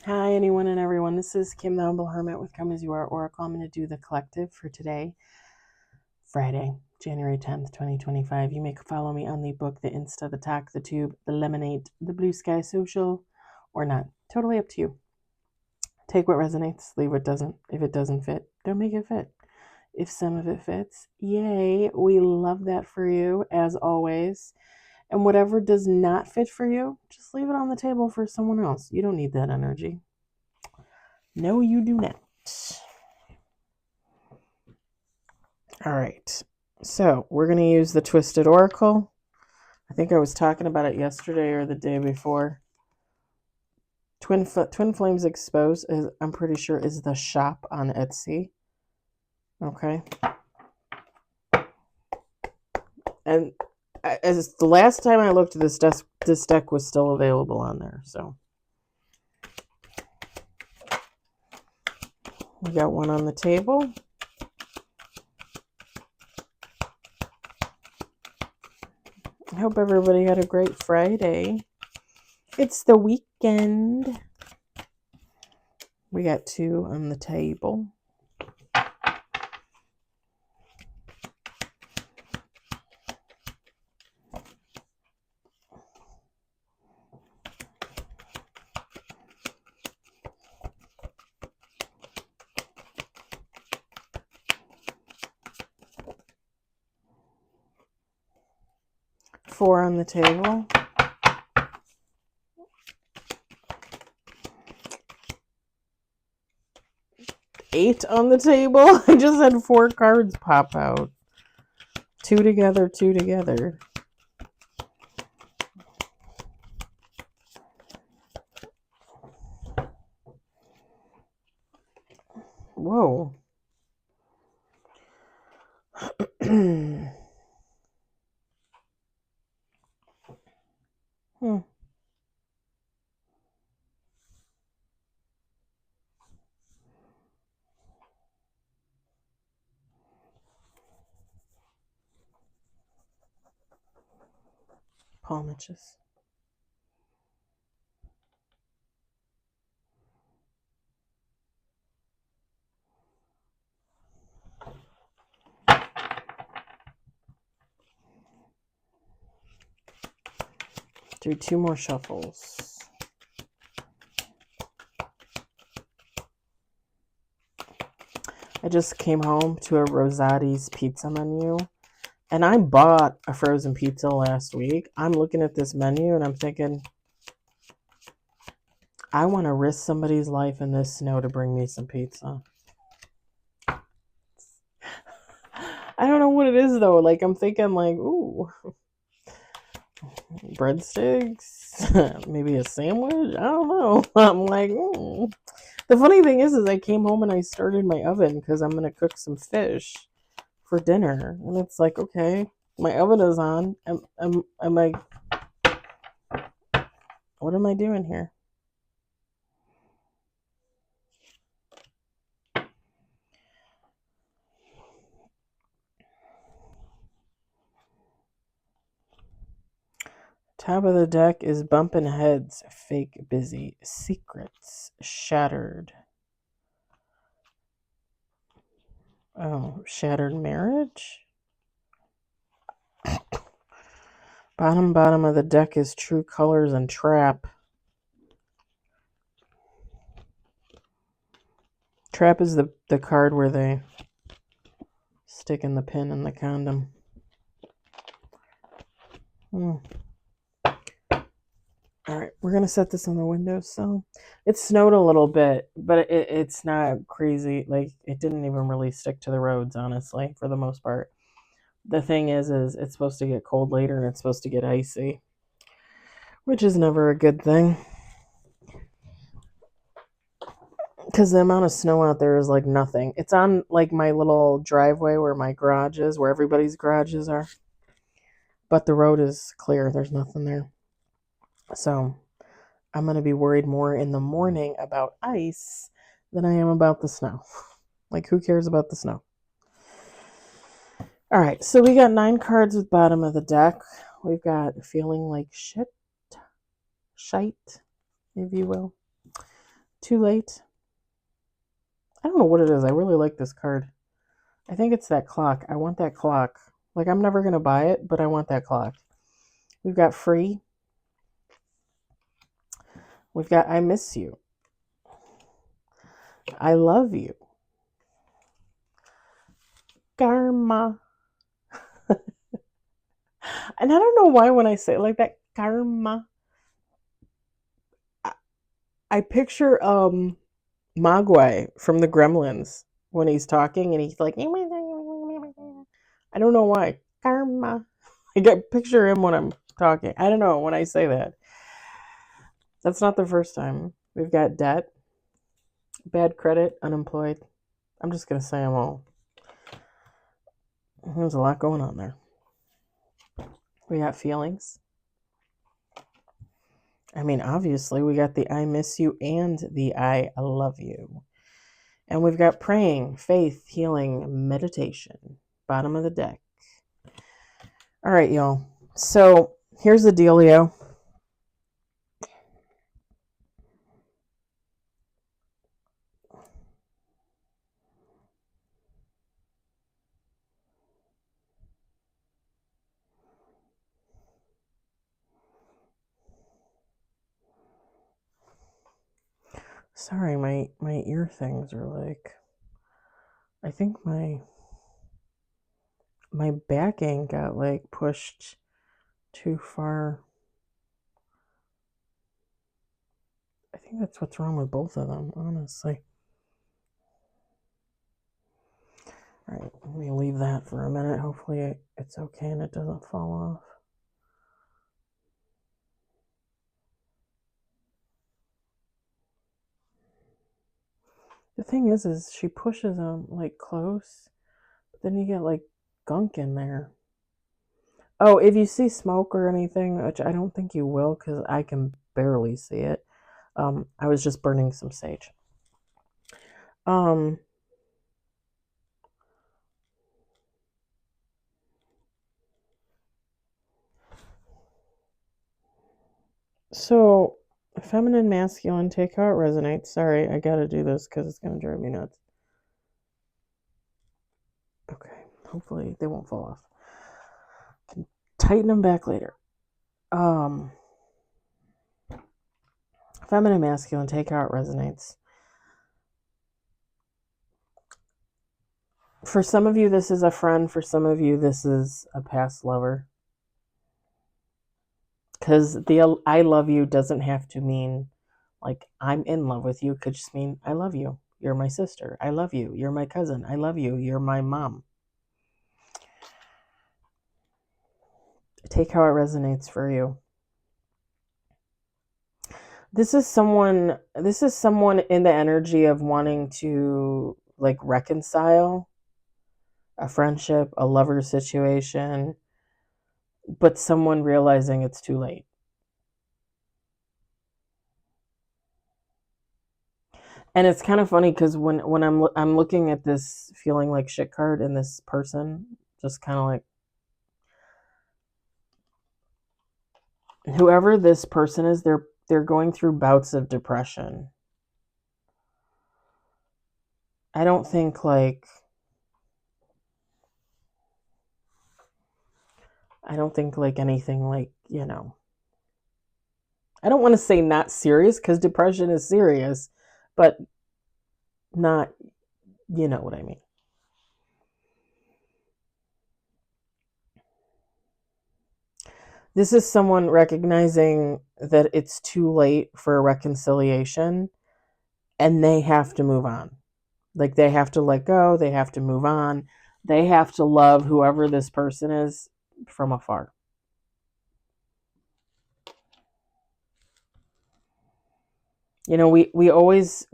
Hi, anyone and everyone. This is Kim, the Humble Hermit with Come As You Are Oracle. I'm going to do the collective for today, Friday, January 10th, 2025. You may follow me on the book, the Insta, the Talk, the Tube, the Lemonade, the Blue Sky Social, or not. Totally up to you. Take what resonates, leave what doesn't. If it doesn't fit, don't make it fit. If some of it fits, yay. We love that for you, as always. And whatever does not fit for you, just leave it on the table for someone else. You don't need that energy. No, you do not. All right. So we're going to use the Twisted Oracle. I think I was talking about it yesterday or the day before. Twin Flames Exposed, I'm pretty sure, is the shop on Etsy. Okay. And as the last time I looked, this deck was still available on there. So we got one on the table. I hope everybody had a great Friday. It's the weekend. We got two on the table. Four on the table. Eight on the table. I just had four cards pop out. Two together, two together. Whoa. Palmages. Do two more shuffles. I just came home to a Rosati's pizza menu, and I bought a frozen pizza last week. I'm looking at this menu and I'm thinking, I want to risk somebody's life in this snow to bring me some pizza. I don't know what it is though. Like, I'm thinking like, ooh, breadsticks, maybe a sandwich. I don't know. I'm like, The funny thing is I came home and I started my oven because I'm gonna cook some fish for dinner, and it's like, okay, my oven is on. Am I? What am I doing here? Top of the deck is bumping heads, fake busy, secrets shattered. Oh, shattered marriage? Bottom of the deck is true colors and trap. Trap is the card where they stick in the pin in the condom. All right, we're going to set this on the windowsill. It snowed a little bit, but it's not crazy. Like, it didn't even really stick to the roads, honestly, for the most part. The thing is it's supposed to get cold later and it's supposed to get icy, which is never a good thing. Because the amount of snow out there is like nothing. It's on like my little driveway where my garage is, where everybody's garages are. But the road is clear. There's nothing there. So I'm going to be worried more in the morning about ice than I am about the snow. Like, who cares about the snow? All right, so we got 9 cards with bottom of the deck. We've got feeling like shite, if you will. Too late. I don't know what it is. I really like this card. I think it's that clock. I want that clock. Like, I'm never going to buy it, but I want that clock. We've got free. We've got I miss you. I love you. Karma. And I don't know why when I say it like that, karma, I picture Mogwai from the Gremlins when he's talking and he's like, I don't know why. Karma. I get picture him when I'm talking. I don't know when I say that. That's not the first time. We've got debt, bad credit, unemployed. I'm just going to say them all. There's a lot going on there. We got feelings. I mean, obviously, we got the I miss you and the I love you. And we've got praying, faith, healing, meditation. Bottom of the deck. All right, y'all. So here's the dealio. Sorry, my ear things are like, I think my backing got like pushed too far. I think that's what's wrong with both of them, honestly. All right, let me leave that for a minute. Hopefully it's okay and it doesn't fall off. The thing is she pushes them like close, but then you get like gunk in there. Oh, if you see smoke or anything, which I don't think you will because I can barely see it, I was just burning some sage. So, feminine, masculine, take how it resonates. Sorry, I gotta do this because it's gonna drive me nuts. Okay, hopefully they won't fall off. Can tighten them back later. Feminine, masculine, take how it resonates. For some of you, this is a friend. For some of you, this is a past lover. Because the I love you doesn't have to mean like I'm in love with you. It could just mean I love you. You're my sister. I love you. You're my cousin. I love you. You're my mom. Take how it resonates for you. This is someone in the energy of wanting to like reconcile a friendship, a lover situation, but someone realizing it's too late. And it's kind of funny because when I'm looking at this feeling like shit card and this person just kind of like whoever this person is, they're going through bouts of depression. I don't think like anything like, I don't want to say not serious because depression is serious, but not, you know what I mean. This is someone recognizing that it's too late for a reconciliation and they have to move on. Like they have to let go, they have to move on, they have to love whoever this person is from afar. We always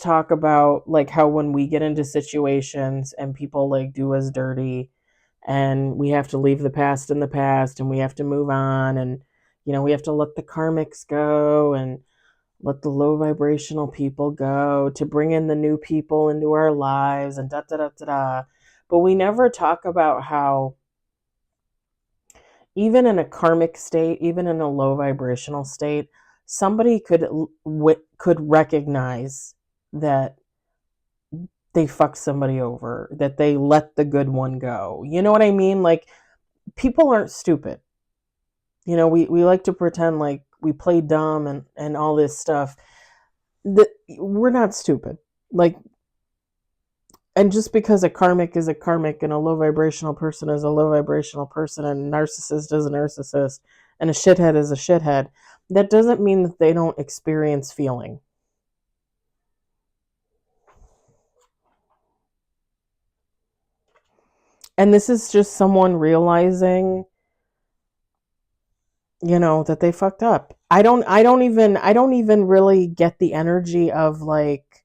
talk about like how when we get into situations and people like do us dirty and we have to leave the past in the past and we have to move on and we have to let the karmics go and let the low vibrational people go to bring in the new people into our lives and da da da da da. But we never talk about how even in a karmic state, even in a low vibrational state, somebody could recognize that they fucked somebody over, that they let the good one go. You know what I mean? Like, people aren't stupid. You know, we like to pretend like we play dumb and all this stuff. We're not stupid. Like, and just because a karmic is a karmic and a low vibrational person is a low vibrational person and a narcissist is a narcissist and a shithead is a shithead, that doesn't mean that they don't experience feeling. And this is just someone realizing, you know, that they fucked up. I don't even really get the energy of like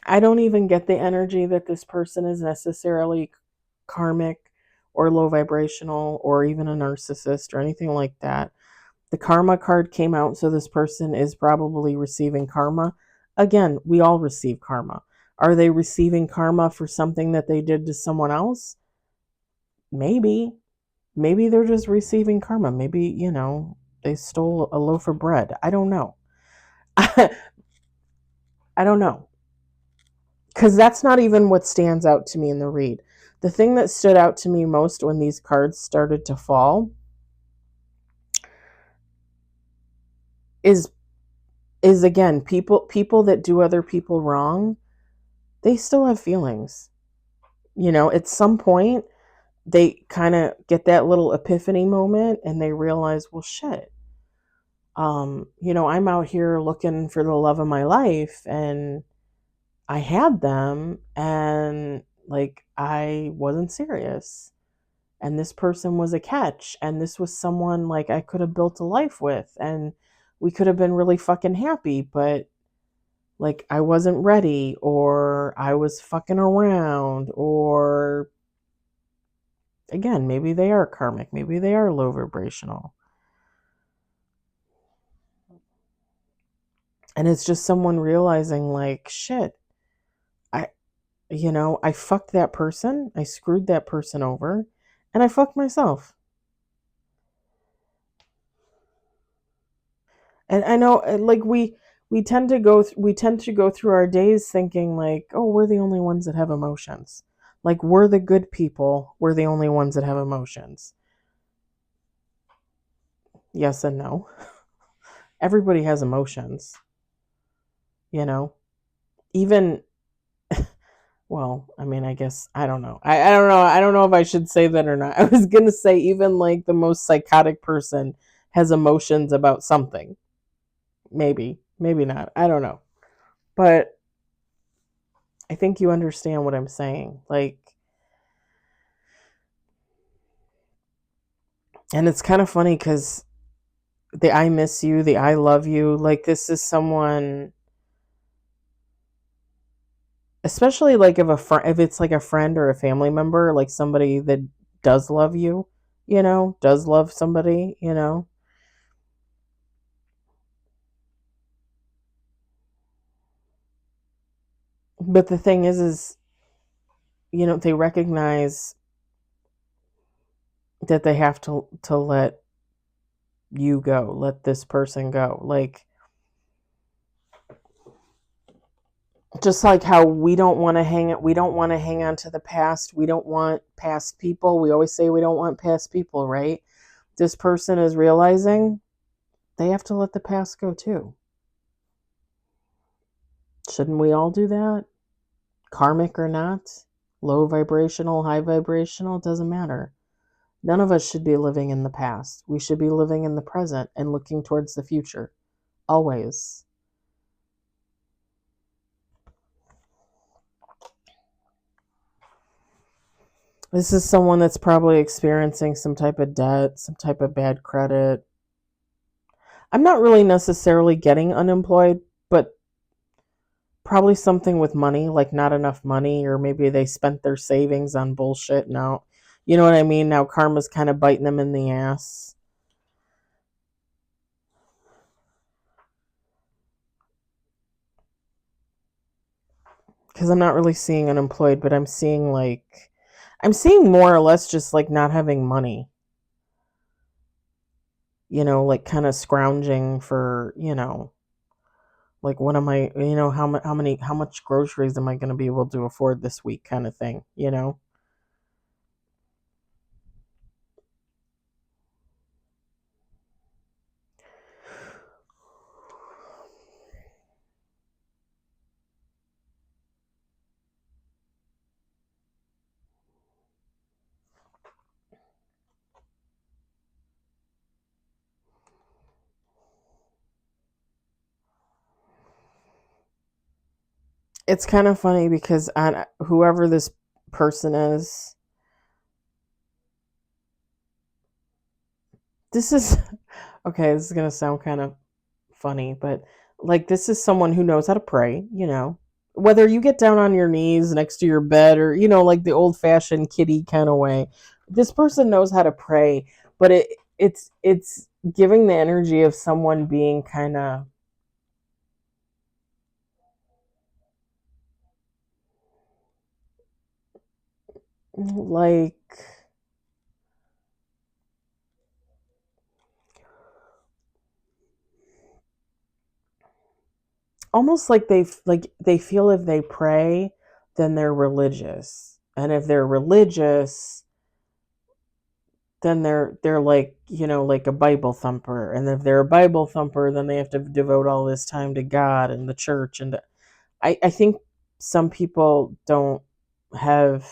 I don't even get the energy that this person is necessarily karmic or low vibrational or even a narcissist or anything like that. The karma card came out, so this person is probably receiving karma. Again, we all receive karma. Are they receiving karma for something that they did to someone else? Maybe. Maybe they're just receiving karma. Maybe, you know, they stole a loaf of bread. I don't know. I don't know. Because that's not even what stands out to me in the read. The thing that stood out to me most when these cards started to fall is again, people that do other people wrong, they still have feelings. You know, at some point they kind of get that little epiphany moment and they realize, well, shit. You know, I'm out here looking for the love of my life and I had them and like I wasn't serious. And this person was a catch and this was someone like I could have built a life with and we could have been really fucking happy, but like I wasn't ready or I was fucking around, or again, maybe they are karmic, maybe they are low vibrational. And it's just someone realizing like, shit, I you know, I fucked that person, I screwed that person over, and I fucked myself. And I know like we tend to go through our days thinking like, oh, we're the only ones that have emotions. Like we're the good people, we're the only ones that have emotions. Yes and no. Everybody has emotions, you know. Even well, I mean, I guess I don't know. I don't know. I don't know if I should say that or not. I was gonna say even like the most psychotic person has emotions about something. Maybe, maybe not. I don't know. But I think you understand what I'm saying. Like, and it's kind of funny because the I miss you, the I love you, like this is someone, especially like if it's like a friend or a family member, like somebody that does love you, you know, does love somebody, you know. But the thing is, you know, they recognize that they have to let you go, let this person go. Like just like how we don't want to hang on to the past. We don't want past people. We always say we don't want past people, right? This person is realizing they have to let the past go too. Shouldn't we all do that? Karmic or not? Low vibrational, high vibrational, doesn't matter. None of us should be living in the past. We should be living in the present and looking towards the future. Always. This is someone that's probably experiencing some type of debt, some type of bad credit. I'm not really necessarily getting unemployed, but probably something with money, like not enough money, or maybe they spent their savings on bullshit now. You know what I mean? Now karma's kind of biting them in the ass. because I'm not really seeing unemployed, but I'm seeing more or less just like not having money, like kind of scrounging for, like what am I, how much groceries am I going to be able to afford this week kind of thing. It's kind of funny because whoever this person is, this is okay, this is going to sound kind of funny, but like this is someone who knows how to pray. Whether you get down on your knees next to your bed or, like the old fashioned kiddie kind of way, this person knows how to pray, but it's giving the energy of someone being kind of like almost like they feel if they pray, then they're religious. And if they're religious, then they're like, like a Bible thumper. And if they're a Bible thumper, then they have to devote all this time to God and the church. And I think some people don't have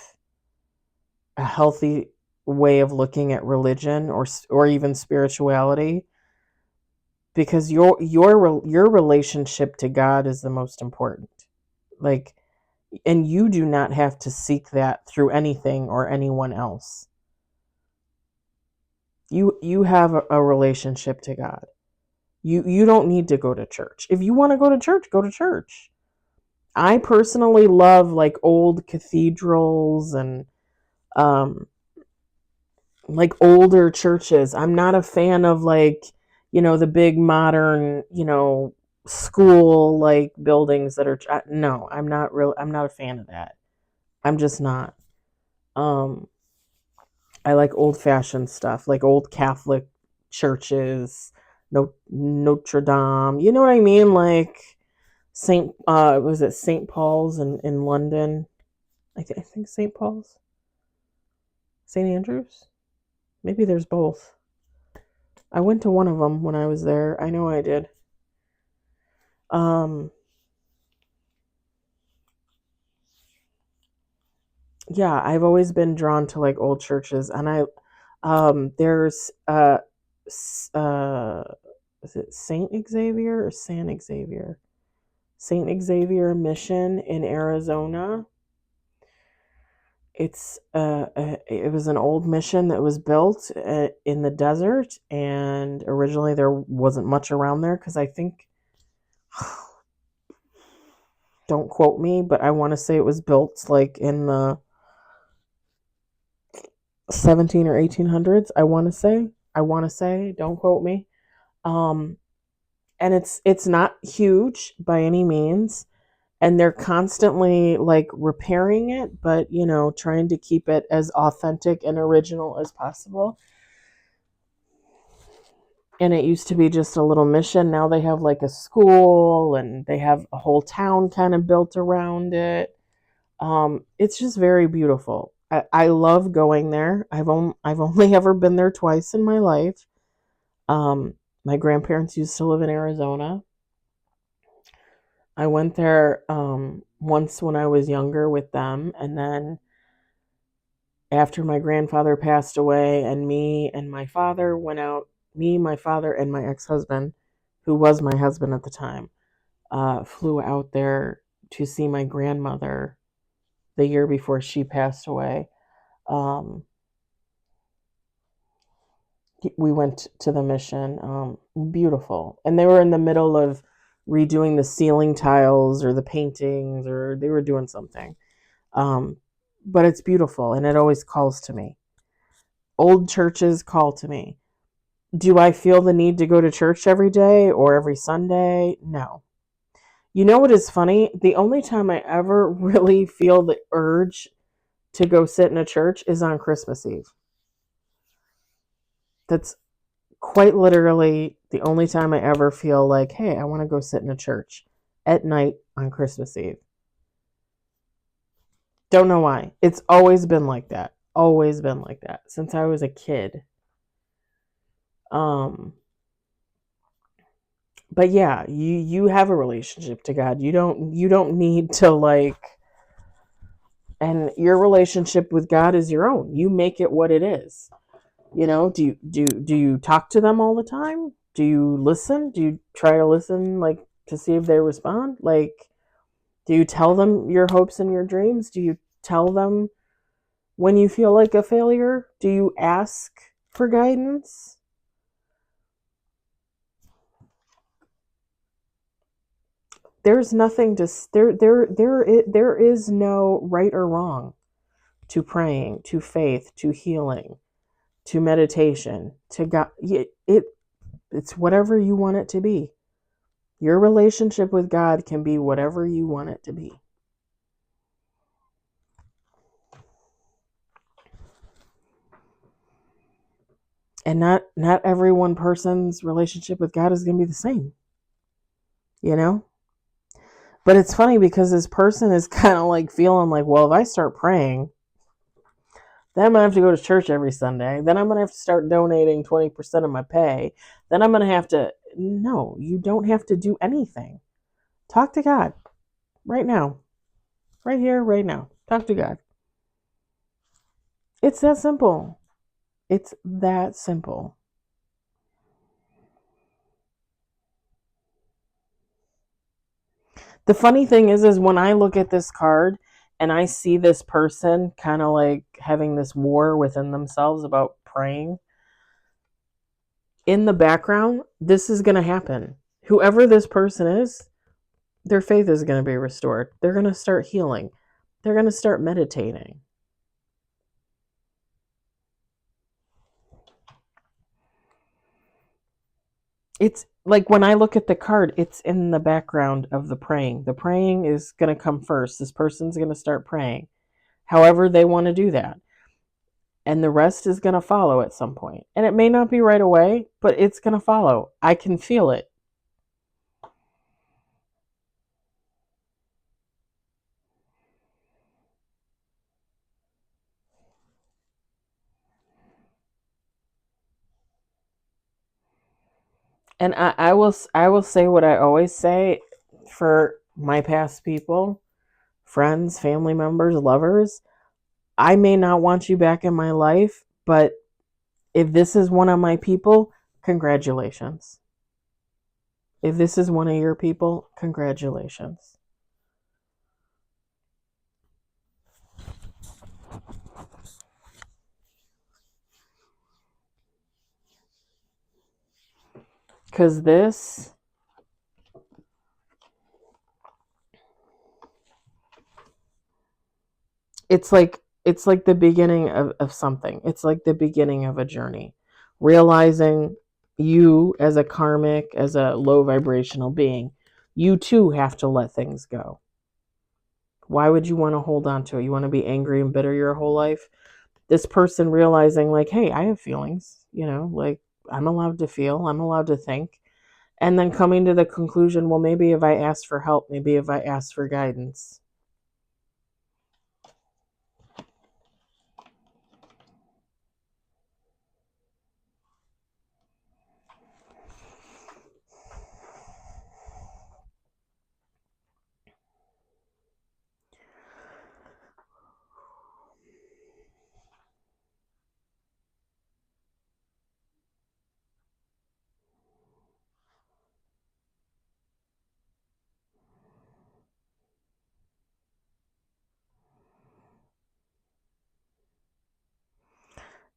a healthy way of looking at religion or even spirituality, because your relationship to God is the most important. Like, and you do not have to seek that through anything or anyone else. You have a relationship to God. You don't need to go to church. If you want to go to church, go to church. I personally love like old cathedrals and um like older churches. I'm not a fan of like, the big modern, school like buildings that are no, I'm not a fan of that. I'm just not. Um I like old fashioned stuff, like old Catholic churches, Notre Dame. You know what I mean? Like was it St. Paul's in London? I think St. Paul's, St. Andrews. Maybe there's both. I went to one of them when I was there. I know I did. Um, yeah, I've always been drawn to like old churches, and there's uh, is it Saint Xavier or San Xavier? Saint Xavier Mission in Arizona. It was an old mission that was built in the desert, and originally there wasn't much around there because I think, don't quote me, but I want to say it was built like in the 17 or 1800s. I want to say, don't quote me. Um, and it's not huge by any means, and they're constantly like repairing it, but trying to keep it as authentic and original as possible. And it used to be just a little mission. Now they have like a school and they have a whole town kind of built around it. It's just very beautiful. I love going there. I've only ever been there twice in my life. Um, my grandparents used to live in Arizona. I went there once when I was younger with them, and then after my grandfather passed away, and me and my father went out. Me, my father, and my ex-husband, who was my husband at the time, flew out there to see my grandmother the year before she passed away. Um, we went to the mission. Beautiful. And they were in the middle of redoing the ceiling tiles or the paintings, or they were doing something. Um, but it's beautiful and it always calls to me. Old churches call to me. Do I feel the need to go to church every day or every Sunday? No. You know what is funny? The only time I ever really feel the urge to go sit in a church is on Christmas Eve. That's quite literally the only time I ever feel like, hey, I want to go sit in a church at night on Christmas Eve. Don't know why. It's always been like that. Always been like that since I was a kid. But yeah, you have a relationship to God. You don't need to like, and your relationship with God is your own. You make it what it is. You know, do you talk to them all the time? Do you listen? Do you try to listen like to see if they respond? Like, do you tell them your hopes and your dreams? Do you tell them when you feel like a failure? Do you ask for guidance? There's nothing to there is no right or wrong to praying, to faith, to healing, to meditation, to God. It's whatever you want it to be. Your relationship with God can be whatever you want it to be. And not every one person's relationship with God is going to be the same. You know? But it's funny because this person is kind of like feeling like, well, if I start praying, then I'm going to have to go to church every Sunday. Then I'm going to have to start donating 20% of my pay. Then I'm going to have to. No, you don't have to do anything. Talk to God right now. Right here, right now. Talk to God. It's that simple. It's that simple. The funny thing is when I look at this card and I see this person kind of like having this war within themselves about praying, in the background, this is going to happen. Whoever this person is, their faith is going to be restored. They're going to start healing. They're going to start meditating. It's like when I look at the card, it's in the background of the praying. The praying is going to come first. This person's going to start praying, however they want to do that. And the rest is going to follow at some point. And it may not be right away, but it's going to follow. I can feel it. And I will say what I always say for my past people, friends, family members, lovers. I may not want you back in my life, but if this is one of my people, congratulations. If this is one of your people, congratulations. Because this, it's like the beginning of something. It's like the beginning of a journey. Realizing you as a karmic, as a low vibrational being, you too have to let things go. Why would you want to hold on to it? You want to be angry and bitter your whole life? This person realizing like, hey, I have feelings, like I'm allowed to feel, I'm allowed to think. And then coming to the conclusion, well, maybe if I ask for help, maybe if I ask for guidance.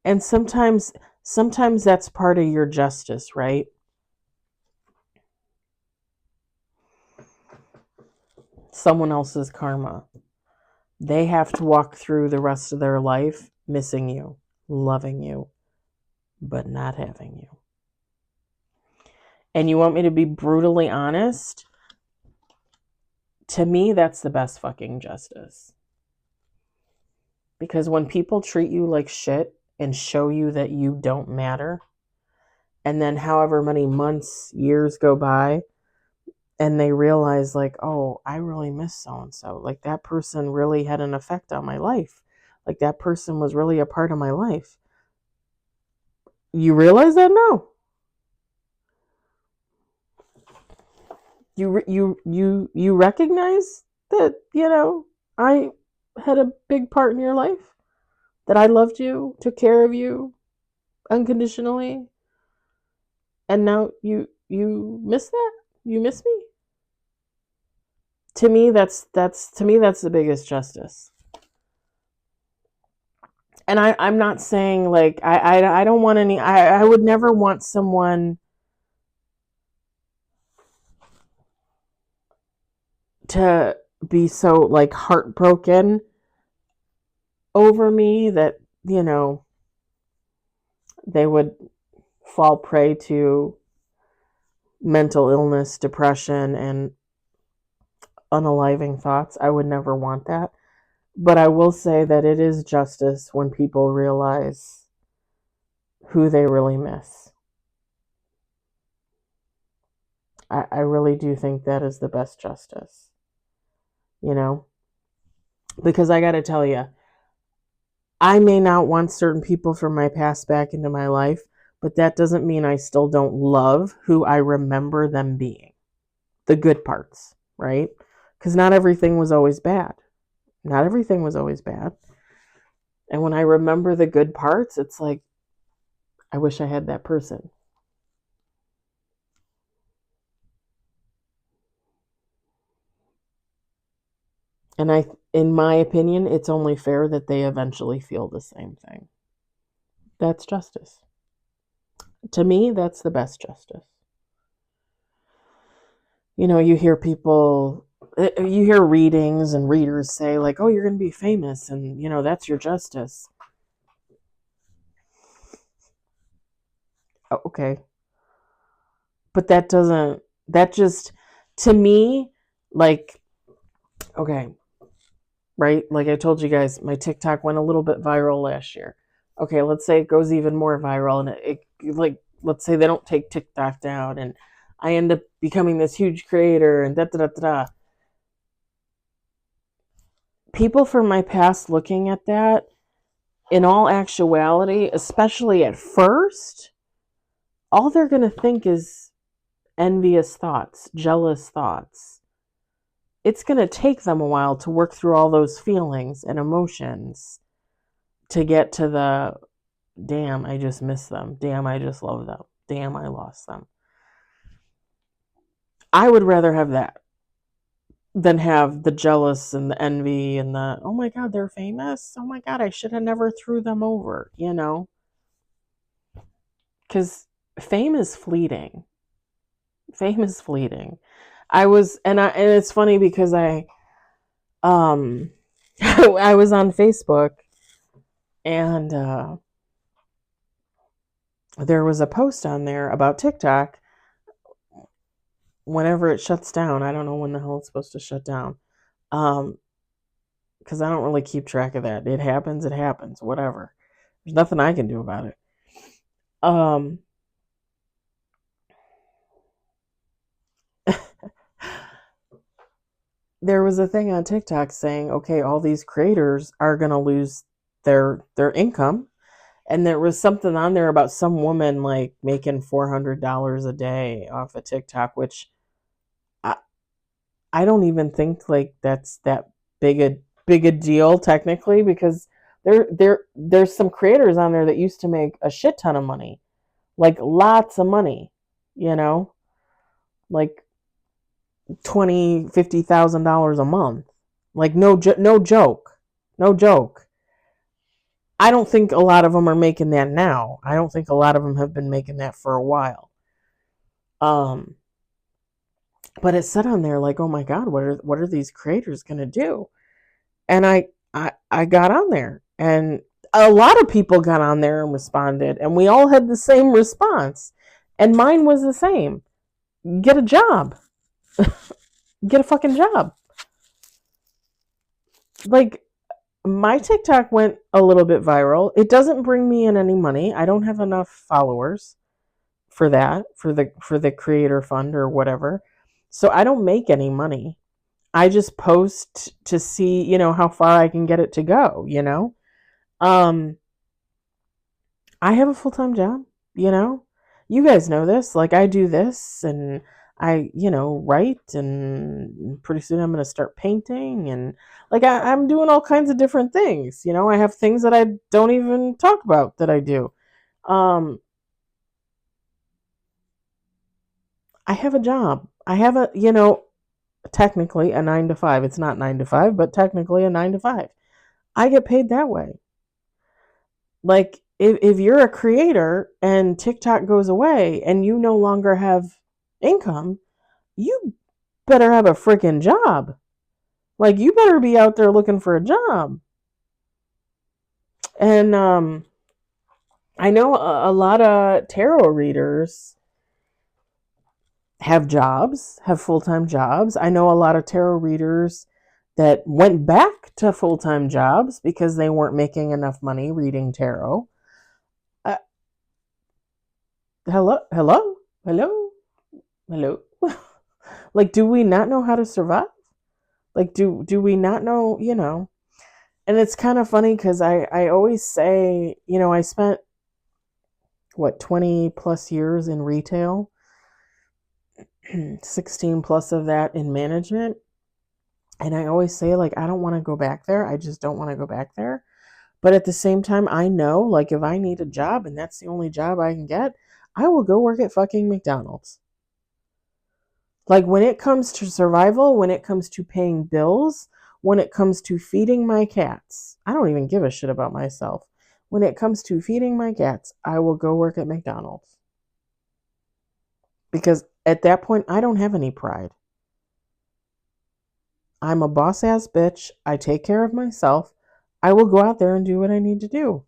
And sometimes that's part of your justice, right? Someone else's karma. They have to walk through the rest of their life missing you, loving you, but not having you. And you want me to be brutally honest? To me, that's the best fucking justice. Because when people treat you like shit and show you that you don't matter, and then however many months, years go by, and they realize, like, oh, I really miss so-and-so. Like, that person really had an effect on my life. Like, that person was really a part of my life. You realize that now? You recognize that, I had a big part in your life, that I loved you, took care of you unconditionally, and now you miss that? You miss me? To me, that's the biggest justice. And I'm not saying, like, I don't want any, I would never want someone to be so, like, heartbroken over me that, they would fall prey to mental illness, depression, and unaliving thoughts. I would never want that. But I will say that it is justice when people realize who they really miss. I really do think that is the best justice. Because I got to tell you, I may not want certain people from my past back into my life, but that doesn't mean I still don't love who I remember them being. The good parts, right? Because not everything was always bad. Not everything was always bad. And when I remember the good parts, it's like, I wish I had that person. And in my opinion, it's only fair that they eventually feel the same thing. That's justice. To me, that's the best justice. You hear people, you hear readings and readers say, like, oh, you're going to be famous, and, that's your justice. Oh, okay. But that just, to me, like, okay, right? Like I told you guys, my TikTok went a little bit viral last year. Okay, let's say it goes even more viral, and it like, let's say they don't take TikTok down, and I end up becoming this huge creator, and da da da da. People from my past looking at that, in all actuality, especially at first, all they're going to think is envious thoughts, jealous thoughts. It's going to take them a while to work through all those feelings and emotions to get to the, damn, I just miss them. Damn, I just love them. Damn, I lost them. I would rather have that than have the jealous and the envy and the, oh my God, they're famous. Oh my God, I should have never threw them over, Because fame is fleeting. Fame is fleeting. And it's funny because I was on Facebook, and there was a post on there about TikTok. Whenever it shuts down, I don't know when the hell it's supposed to shut down. Because I don't really keep track of that. It happens, whatever. There's nothing I can do about it. There was a thing on TikTok saying, okay, all these creators are going to lose their income. And there was something on there about some woman, like, making $400 a day off of TikTok, which I don't even think, like, that's that big a deal technically, because there's some creators on there that used to make a shit ton of money, like lots of money, like $20,000-$50,000 a month, like no joke. I don't think a lot of them are making that now. I don't think a lot of them have been making that for a while. But it said on there, like, oh my God, what are these creators gonna do? And I got on there, and a lot of people got on there and responded, and we all had the same response. And mine was the same. Get a job. Get a fucking job. Like, my TikTok went a little bit viral. It doesn't bring me in any money. I don't have enough followers for that, for the creator fund or whatever. So I don't make any money. I just post to see, how far I can get it to go. Um I have a full-time job, you know? You guys know this. Like, I do this and I, write, and pretty soon I'm going to start painting, and like I'm doing all kinds of different things. I have things that I don't even talk about that I do. Um, I have a job. I have technically a 9 to 5. It's not 9 to 5, but technically a 9 to 5. I get paid that way. Like, if you're a creator and TikTok goes away and you no longer have income, you better have a freaking job. Like, you better be out there looking for a job. And I know a lot of tarot readers have jobs, have full-time jobs. I know a lot of tarot readers that went back to full-time jobs because they weren't making enough money reading tarot. Uh, hello, hello, hello, hello. Like, do we not know how to survive? Like, do we not know? And it's kind of funny because I always say, I spent, 20 plus years in retail, 16 plus of that in management. And I always say, like, I don't want to go back there. I just don't want to go back there. But at the same time, I know, like, if I need a job and that's the only job I can get, I will go work at fucking McDonald's. Like, when it comes to survival, when it comes to paying bills, when it comes to feeding my cats, I don't even give a shit about myself. When it comes to feeding my cats, I will go work at McDonald's. Because at that point, I don't have any pride. I'm a boss ass bitch. I take care of myself. I will go out there and do what I need to do.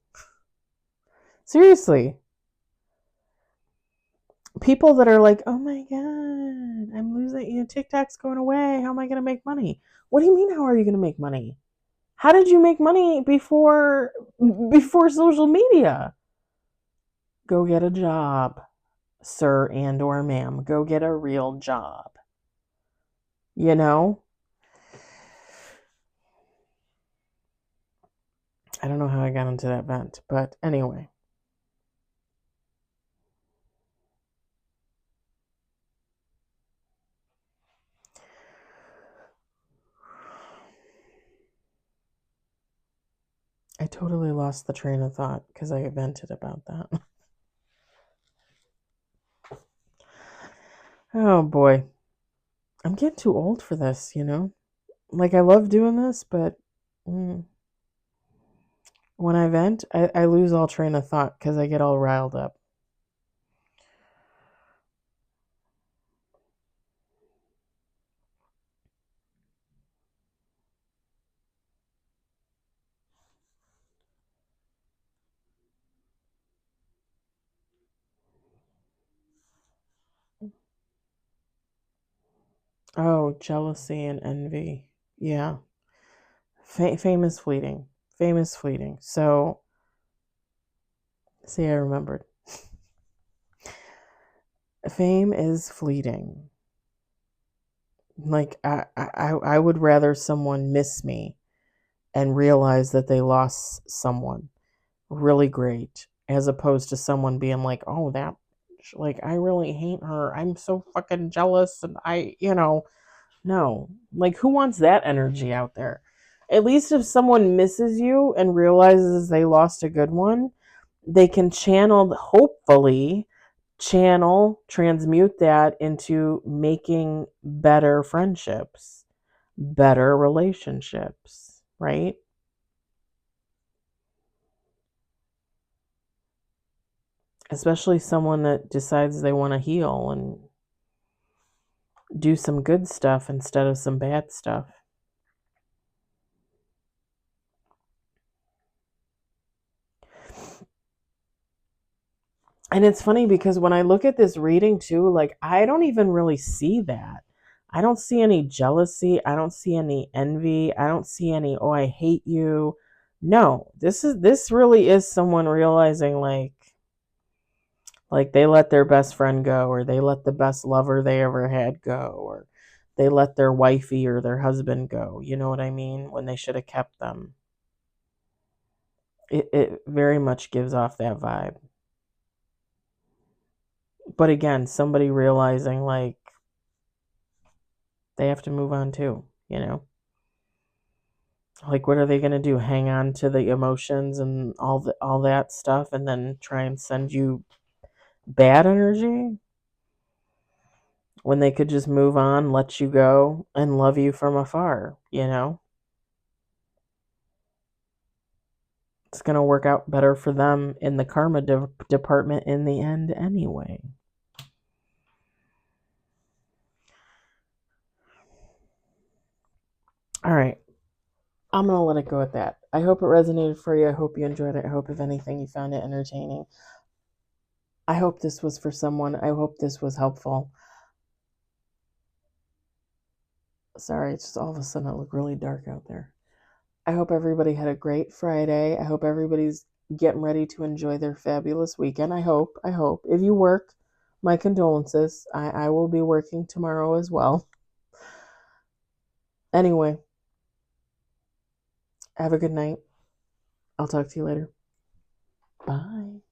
Seriously. People that are like, oh my God, I'm losing, TikTok's going away. How am I going to make money? What do you mean, how are you going to make money? How did you make money before social media? Go get a job, sir and or ma'am. Go get a real job. You know? I don't know how I got into that vent, but anyway. I totally lost the train of thought because I vented about that. Oh boy. I'm getting too old for this, Like, I love doing this, but when I vent, I lose all train of thought because I get all riled up. Oh, jealousy and envy. Yeah. Fame is fleeting. Fame is fleeting. So, see, I remembered. Fame is fleeting. Like, I would rather someone miss me and realize that they lost someone really great, as opposed to someone being like, oh, that, like, I really hate her. I'm so fucking jealous. And no. Like, who wants that energy out there? At least if someone misses you and realizes they lost a good one, they can transmute that into making better friendships, better relationships, right? Especially someone that decides they want to heal and do some good stuff instead of some bad stuff. And it's funny because when I look at this reading too, like, I don't even really see that. I don't see any jealousy. I don't see any envy. I don't see any, oh, I hate you. No, this really is someone realizing like they let their best friend go, or they let the best lover they ever had go, or they let their wifey or their husband go. You know what I mean? When they should have kept them. It very much gives off that vibe. But again, somebody realizing like they have to move on too, you know? Like what are they going to do? Hang on to the emotions and all that stuff and then try and send you bad energy when they could just move on, let you go and love you from afar, you know? It's going to work out better for them in the karma department in the end anyway. All right. I'm going to let it go at that. I hope it resonated for you. I hope you enjoyed it. I hope, if anything, you found it entertaining. I hope this was for someone. I hope this was helpful. Sorry, it's just all of a sudden it looked really dark out there. I hope everybody had a great Friday. I hope everybody's getting ready to enjoy their fabulous weekend. I hope. If you work, my condolences. I will be working tomorrow as well. Anyway, have a good night. I'll talk to you later. Bye.